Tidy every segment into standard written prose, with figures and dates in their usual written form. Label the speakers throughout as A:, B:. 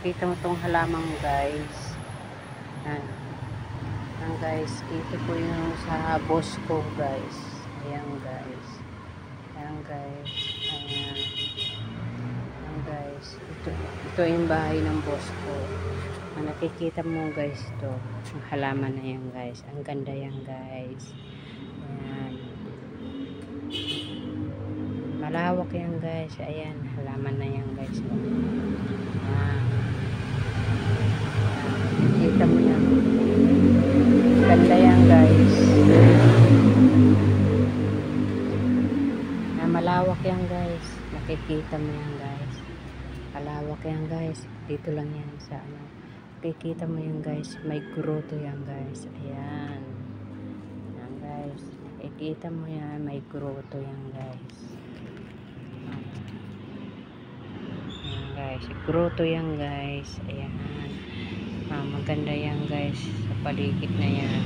A: Kita mo tong halaman mo guys. Yan. Yan guys. Ito po yung sa boss ko guys. Ayan guys. Ayan guys. Ayan. Ayan guys. Ito yung bahay ng boss ko. Nakikita mo guys ito. Ang halaman na yan guys. Ang ganda yan guys. Ayan. Malawak yan guys. Ayan. Halaman na yan guys. Ayan. Kita mo yan. Ganda yan guys. Malawak yan guys. Nakikita mo yan guys. Malawak yan guys. Dito lang yan sa ano. Nakikita mo yan guys. May grotto yan guys. Ayan. Ayan guys. Nakikita mo yan. May grotto yan guys. Ayan guys. Grotto yan guys. Ayan. Maganda yan guys. Sa paligid na yan.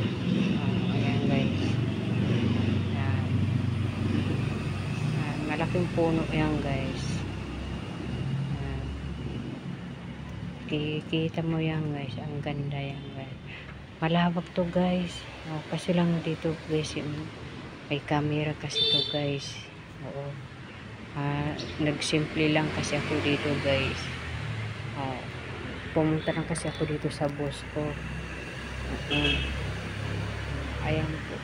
A: Ayan guys. Ayan. Malaking puno yan guys. Kikita mo yan guys. Ang ganda yan guys. Malawak to guys. Kasi lang dito guys. May camera kasi to guys. Oo. Nagsimple lang kasi ako dito guys. Pumunta lang kasi ako dito sa boss ko. Ayan po.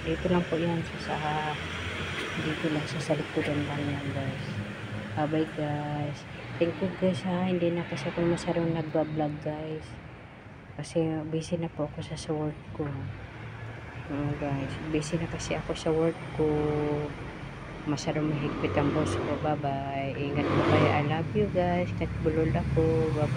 A: Dito lang po yan sa dito lang sa likuran lang yan guys. Bye guys. Thank you guys ha. Hindi na kasi ako masyadong nagbablog guys. Kasi busy na po ako sa work ko. Guys. Busy na kasi ako sa work ko. Masyadong mahigpit ang boss ko. Bye bye. Ingat po kayo. I love you guys. Katbulol ako. Bye bye.